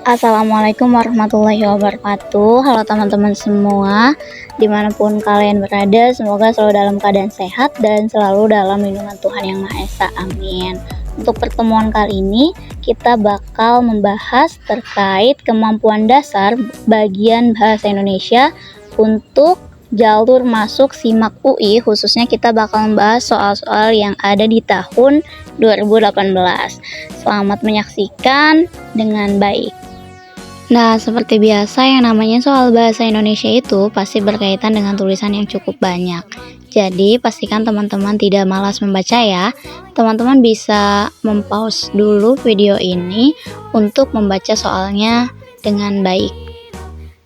Assalamualaikum warahmatullahi wabarakatuh. Halo teman-teman semua, dimanapun kalian berada, semoga selalu dalam keadaan sehat dan selalu dalam lindungan Tuhan Yang Maha Esa. Amin. Untuk pertemuan kali ini, kita bakal membahas terkait kemampuan dasar bagian bahasa Indonesia untuk jalur masuk SIMAK UI. Khususnya kita bakal membahas soal-soal yang ada di tahun 2018. Selamat menyaksikan dengan baik. Nah, seperti biasa yang namanya soal bahasa Indonesia itu pasti berkaitan dengan tulisan yang cukup banyak. Jadi, pastikan teman-teman tidak malas membaca ya. Teman-teman bisa mempause dulu video ini untuk membaca soalnya dengan baik.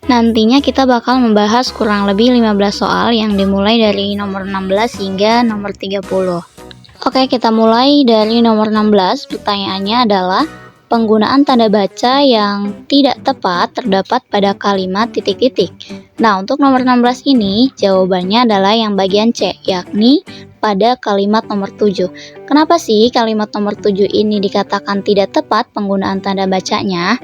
Nantinya kita bakal membahas kurang lebih 15 soal yang dimulai dari nomor 16 hingga nomor 30. Oke, kita mulai dari nomor 16. Pertanyaannya adalah penggunaan tanda baca yang tidak tepat terdapat pada kalimat titik-titik. Nah, untuk nomor 16 ini jawabannya adalah yang bagian C, yakni pada kalimat nomor 7. Kenapa sih kalimat nomor 7 ini dikatakan tidak tepat penggunaan tanda bacanya?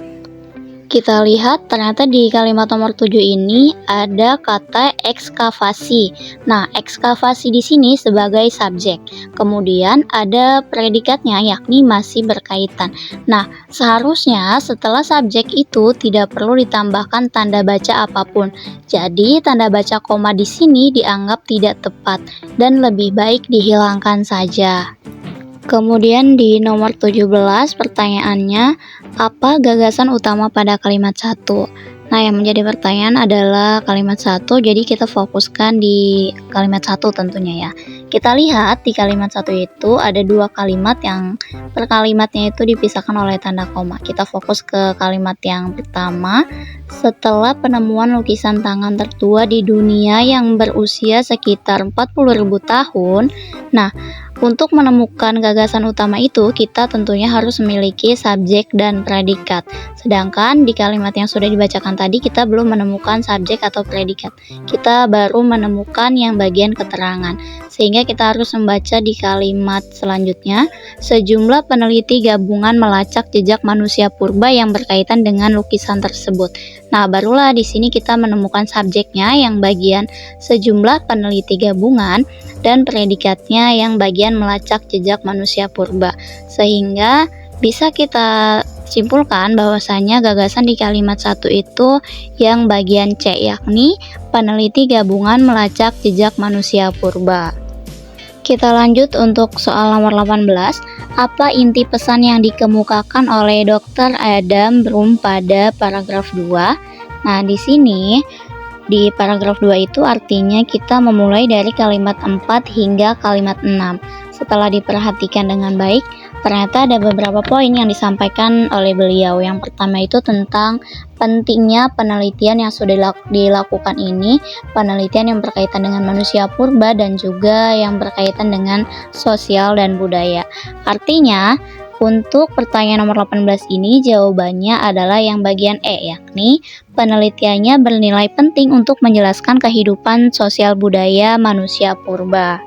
Kita lihat ternyata di kalimat nomor 7 ini ada kata ekskavasi. Nah, ekskavasi di sini sebagai subjek. Kemudian ada predikatnya yakni masih berkaitan. Nah, seharusnya setelah subjek itu tidak perlu ditambahkan tanda baca apapun. Jadi, tanda baca koma di sini dianggap tidak tepat dan lebih baik dihilangkan saja. Kemudian di nomor 17 pertanyaannya, apa gagasan utama pada kalimat 1? Nah, yang menjadi pertanyaan adalah kalimat 1, jadi kita fokuskan di kalimat 1 tentunya ya. Kita lihat di kalimat 1 itu ada dua kalimat yang per kalimatnya itu dipisahkan oleh tanda koma. Kita fokus ke kalimat yang pertama, setelah penemuan lukisan tangan tertua di dunia yang berusia sekitar 40.000 tahun. Nah, untuk menemukan gagasan utama itu, kita tentunya harus memiliki subjek dan predikat. Sedangkan di kalimat yang sudah dibacakan tadi, kita belum menemukan subjek atau predikat. Kita baru menemukan yang bagian keterangan. Sehingga kita harus membaca di kalimat selanjutnya, sejumlah peneliti gabungan melacak jejak manusia purba yang berkaitan dengan lukisan tersebut. Nah, barulah di sini kita menemukan subjeknya yang bagian sejumlah peneliti gabungan dan predikatnya yang bagian melacak jejak manusia purba. Sehingga bisa kita simpulkan bahwasanya gagasan di kalimat 1 itu yang bagian C, yakni peneliti gabungan melacak jejak manusia purba. Kita lanjut untuk soal nomor 18. Apa inti pesan yang dikemukakan oleh Dr. Adam Broom pada paragraf 2? Nah, di sini di paragraf 2 itu artinya kita memulai dari kalimat 4 hingga kalimat 6. Setelah diperhatikan dengan baik, ternyata ada beberapa poin yang disampaikan oleh beliau. Yang pertama itu tentang pentingnya penelitian yang sudah dilakukan ini, penelitian yang berkaitan dengan manusia purba dan juga yang berkaitan dengan sosial dan budaya. Artinya, untuk pertanyaan nomor 18 ini jawabannya adalah yang bagian E, yakni penelitiannya bernilai penting untuk menjelaskan kehidupan sosial budaya manusia purba.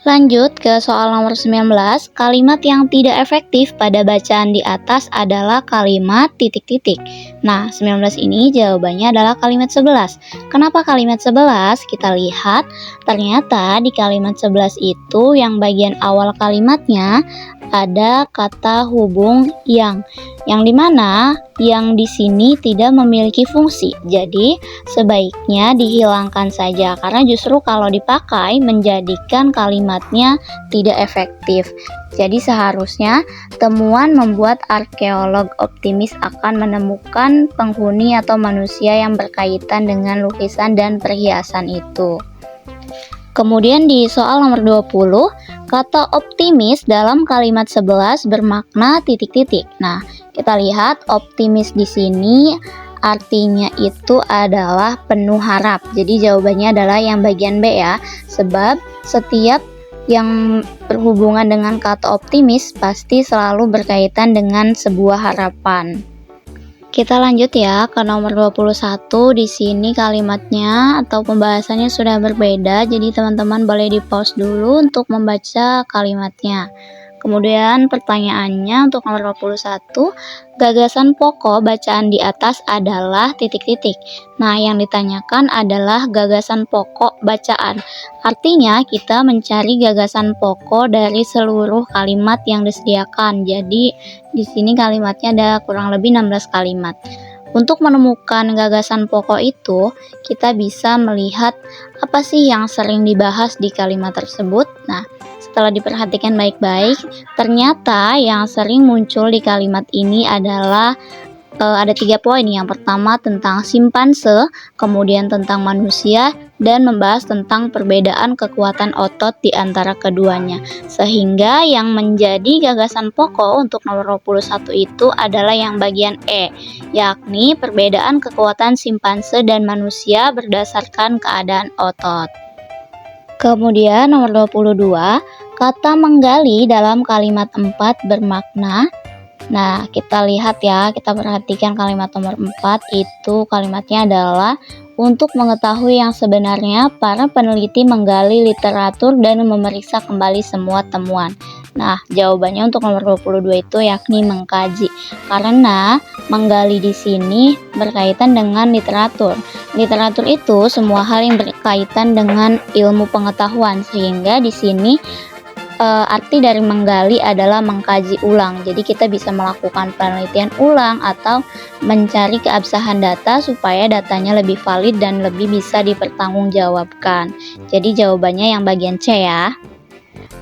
Lanjut ke soal nomor 19, kalimat yang tidak efektif pada bacaan di atas adalah kalimat titik-titik. Nah, 19 ini jawabannya adalah kalimat 11. Kenapa kalimat 11? Kita lihat, ternyata di kalimat 11 itu yang bagian awal kalimatnya ada kata hubung yang dimana yang di sini tidak memiliki fungsi. Jadi sebaiknya dihilangkan saja karena justru kalau dipakai menjadikan kalimatnya tidak efektif. Jadi seharusnya temuan membuat arkeolog optimis akan menemukan penghuni atau manusia yang berkaitan dengan lukisan dan perhiasan itu. Kemudian di soal nomor 20, kata optimis dalam kalimat 11 bermakna titik-titik. Nah, kita lihat optimis di sini artinya itu adalah penuh harap. Jadi jawabannya adalah yang bagian B ya. Sebab setiap yang berhubungan dengan kata optimis pasti selalu berkaitan dengan sebuah harapan. Kita lanjut ya ke nomor 21. Di sini kalimatnya atau pembahasannya sudah berbeda, jadi teman-teman boleh di pause dulu untuk membaca kalimatnya. Kemudian pertanyaannya untuk nomor 21, gagasan pokok bacaan di atas adalah titik-titik. Nah, yang ditanyakan adalah gagasan pokok bacaan. Artinya kita mencari gagasan pokok dari seluruh kalimat yang disediakan. Jadi di sini kalimatnya ada kurang lebih 16 kalimat. Untuk menemukan gagasan pokok itu, kita bisa melihat apa sih yang sering dibahas di kalimat tersebut. Nah, setelah diperhatikan baik-baik, ternyata yang sering muncul di kalimat ini adalah ada 3 poin. Yang pertama tentang simpanse, kemudian tentang manusia, dan membahas tentang perbedaan kekuatan otot di antara keduanya. Sehingga yang menjadi gagasan pokok untuk nomor 21 itu adalah yang bagian E, yakni perbedaan kekuatan simpanse dan manusia berdasarkan keadaan otot. Kemudian nomor 22, kata menggali dalam kalimat 4 bermakna. Nah, kita lihat ya, kita perhatikan kalimat nomor 4 itu kalimatnya adalah untuk mengetahui yang sebenarnya, para peneliti menggali literatur dan memeriksa kembali semua temuan. Nah, jawabannya untuk nomor 22 itu yakni mengkaji. Karena menggali di sini berkaitan dengan literatur. Literatur itu semua hal yang berkaitan dengan ilmu pengetahuan, sehingga di sini arti dari menggali adalah mengkaji ulang. Jadi kita bisa melakukan penelitian ulang atau mencari keabsahan data supaya datanya lebih valid dan lebih bisa dipertanggungjawabkan. Jadi jawabannya yang bagian C ya.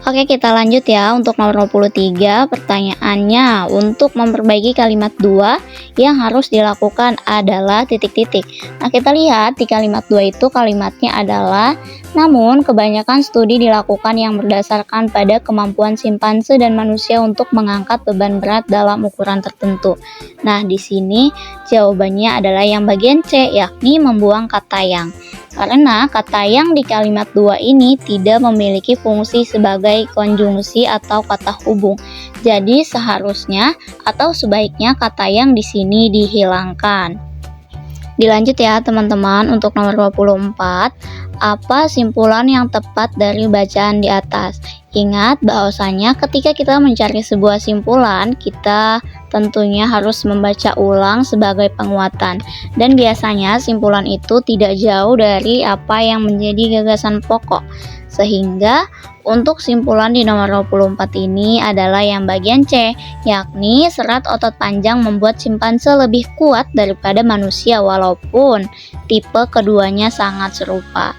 Oke, kita lanjut ya untuk nomor 23. Pertanyaannya, untuk memperbaiki kalimat 2 yang harus dilakukan adalah titik-titik. Nah, kita lihat di kalimat 2 itu kalimatnya adalah, namun kebanyakan studi dilakukan yang berdasarkan pada kemampuan simpanse dan manusia untuk mengangkat beban berat dalam ukuran tertentu. Nah, di sini jawabannya adalah yang bagian C, yakni membuang kata yang. Karena kata yang di kalimat 2 ini tidak memiliki fungsi sebagai konjungsi atau kata hubung. Jadi seharusnya atau sebaiknya kata yang di sini dihilangkan. Dilanjut ya teman-teman untuk nomor 24. Apa simpulan yang tepat dari bacaan di atas? Ingat bahwasanya ketika kita mencari sebuah simpulan, kita tentunya harus membaca ulang sebagai penguatan. Dan biasanya simpulan itu tidak jauh dari apa yang menjadi gagasan pokok. Sehingga untuk simpulan di nomor 24 ini adalah yang bagian C, yakni serat otot panjang membuat simpanse lebih kuat daripada manusia walaupun tipe keduanya sangat serupa.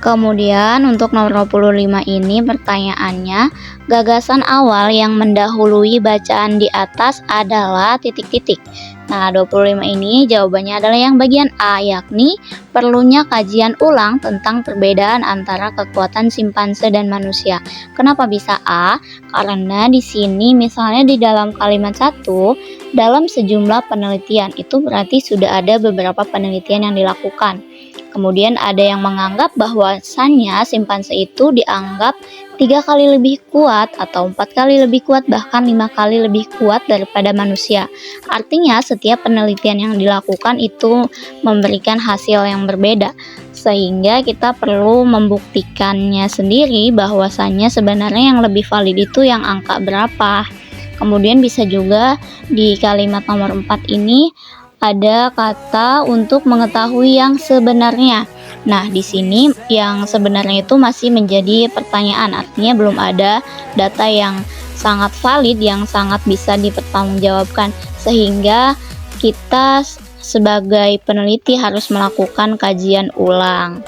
Kemudian untuk nomor 25 ini pertanyaannya, gagasan awal yang mendahului bacaan di atas adalah titik-titik. Nah, 25 ini jawabannya adalah yang bagian A, yakni perlunya kajian ulang tentang perbedaan antara kekuatan simpanse dan manusia. Kenapa bisa A? Karena di sini misalnya di dalam kalimat 1, dalam sejumlah penelitian, itu berarti sudah ada beberapa penelitian yang dilakukan. Kemudian ada yang menganggap bahwasannya simpanse itu dianggap 3 kali lebih kuat atau 4 kali lebih kuat, bahkan 5 kali lebih kuat daripada manusia. Artinya setiap penelitian yang dilakukan itu memberikan hasil yang berbeda. Sehingga kita perlu membuktikannya sendiri bahwasannya sebenarnya yang lebih valid itu yang angka berapa. Kemudian bisa juga di kalimat nomor 4 ini ada kata untuk mengetahui yang sebenarnya. Nah, di sini yang sebenarnya itu masih menjadi pertanyaan, artinya belum ada data yang sangat valid, yang sangat bisa dipertanggungjawabkan, sehingga kita sebagai peneliti harus melakukan kajian ulang.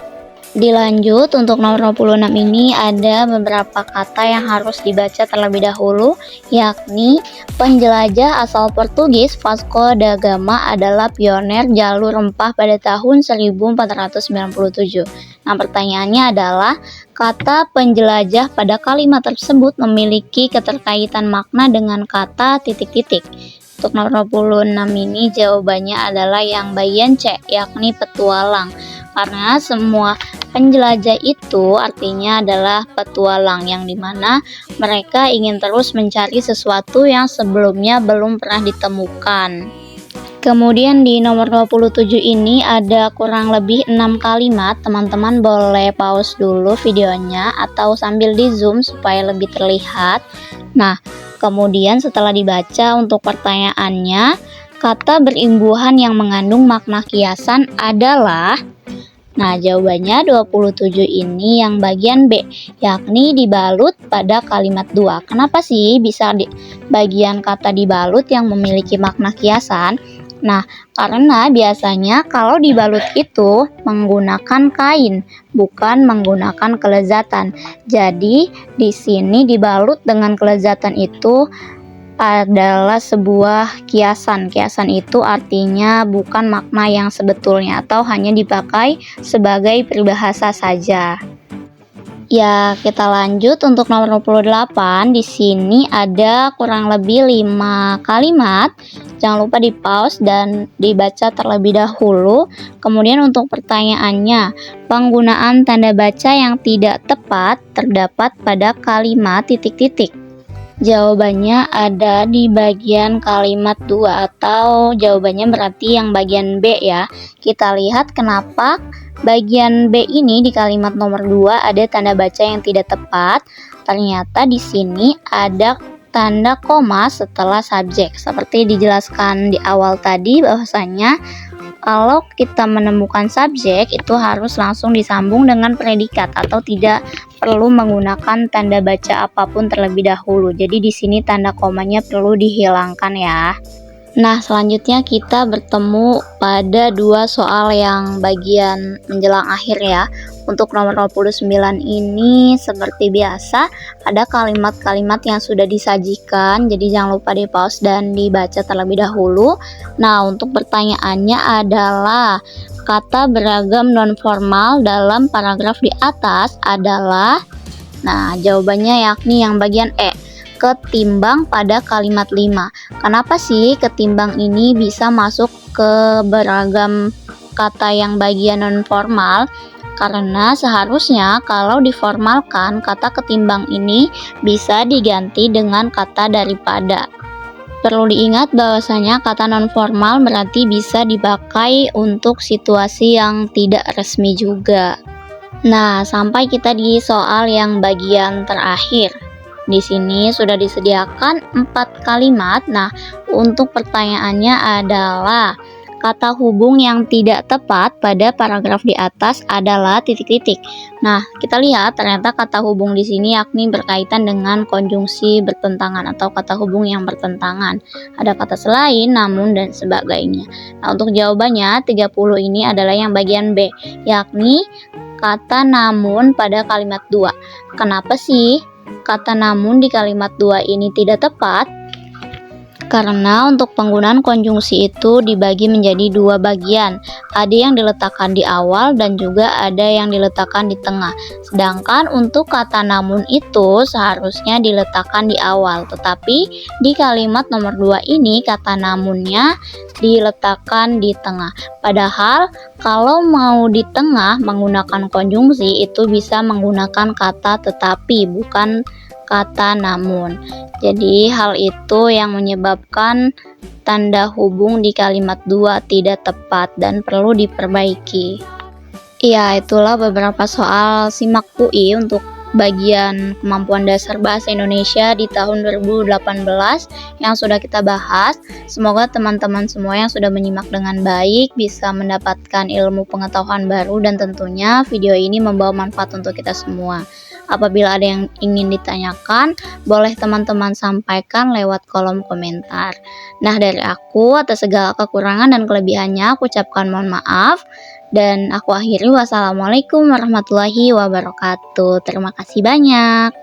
Dilanjut untuk nomor 26 ini ada beberapa kata yang harus dibaca terlebih dahulu, yakni penjelajah asal Portugis Vasco da Gama adalah pioner jalur rempah pada tahun 1497. Nah, pertanyaannya adalah kata penjelajah pada kalimat tersebut memiliki keterkaitan makna dengan kata titik-titik. Untuk nomor 26 ini jawabannya adalah yang bagian C, yakni petualang. Karena semua penjelajah itu artinya adalah petualang, yang dimana mereka ingin terus mencari sesuatu yang sebelumnya belum pernah ditemukan. Kemudian di nomor 27 ini ada kurang lebih 6 kalimat. Teman-teman boleh pause dulu videonya atau sambil di zoom supaya lebih terlihat. Nah, kemudian setelah dibaca untuk pertanyaannya, kata berimbuhan yang mengandung makna kiasan adalah. Nah, jawabannya 27 ini yang bagian B, yakni dibalut pada kalimat 2. Kenapa sih bisa di bagian kata dibalut yang memiliki makna kiasan? Nah, karena biasanya kalau dibalut itu menggunakan kain, bukan menggunakan kelezatan. Jadi, di sini dibalut dengan kelezatan itu adalah sebuah kiasan. Kiasan itu artinya bukan makna yang sebetulnya atau hanya dipakai sebagai peribahasa saja. Ya, kita lanjut untuk nomor 28. Di sini ada kurang lebih 5 kalimat. Jangan lupa di-pause dan dibaca terlebih dahulu. Kemudian untuk pertanyaannya, penggunaan tanda baca yang tidak tepat terdapat pada kalimat titik-titik. Jawabannya ada di bagian kalimat 2 atau jawabannya berarti yang bagian B ya. Kita lihat kenapa bagian B ini di kalimat nomor 2 ada tanda baca yang tidak tepat. Ternyata di sini ada tanda koma setelah subjek. Seperti dijelaskan di awal tadi bahwasanya kalau kita menemukan subjek itu harus langsung disambung dengan predikat atau tidak perlu menggunakan tanda baca apapun terlebih dahulu. Jadi di sini tanda komanya perlu dihilangkan ya. Nah, selanjutnya kita bertemu pada 2 soal yang bagian menjelang akhir ya. Untuk nomor 29 ini seperti biasa ada kalimat-kalimat yang sudah disajikan, jadi jangan lupa di-pause dan dibaca terlebih dahulu. Nah, untuk pertanyaannya adalah kata beragam non-formal dalam paragraf di atas adalah. Nah, jawabannya yakni yang bagian E, ketimbang pada kalimat 5. Kenapa sih ketimbang ini bisa masuk ke beragam kata yang bagian non-formal? Karena seharusnya kalau diformalkan kata ketimbang ini bisa diganti dengan kata daripada. Perlu diingat bahwasanya kata non-formal berarti bisa dipakai untuk situasi yang tidak resmi juga. Nah, sampai kita di soal yang bagian terakhir. Di sini sudah disediakan 4 kalimat. Nah, untuk pertanyaannya adalah kata hubung yang tidak tepat pada paragraf di atas adalah titik-titik. Nah, kita lihat ternyata kata hubung di sini yakni berkaitan dengan konjungsi bertentangan atau kata hubung yang bertentangan. Ada kata selain, namun, dan sebagainya. Nah, untuk jawabannya 30 ini adalah yang bagian B, yakni kata namun pada kalimat 2. Kenapa sih kata namun di kalimat 2 ini tidak tepat? Karena untuk penggunaan konjungsi itu dibagi menjadi 2 bagian. Ada yang diletakkan di awal dan juga ada yang diletakkan di tengah. Sedangkan untuk kata namun itu seharusnya diletakkan di awal. Tetapi di kalimat nomor 2 ini kata namunnya diletakkan di tengah. Padahal kalau mau di tengah menggunakan konjungsi itu bisa menggunakan kata tetapi, bukan kata namun. Jadi hal itu yang menyebabkan tanda hubung di kalimat 2 tidak tepat dan perlu diperbaiki. Ya, itulah beberapa soal simak UI untuk bagian kemampuan dasar bahasa Indonesia di tahun 2018 yang sudah kita bahas. Semoga teman-teman semua yang sudah menyimak dengan baik bisa mendapatkan ilmu pengetahuan baru dan tentunya video ini membawa manfaat untuk kita semua. Apabila ada yang ingin ditanyakan, boleh teman-teman sampaikan lewat kolom komentar. Nah, dari aku atas segala kekurangan dan kelebihannya aku ucapkan mohon maaf. Dan aku akhiri, wassalamualaikum warahmatullahi wabarakatuh. Terima kasih banyak.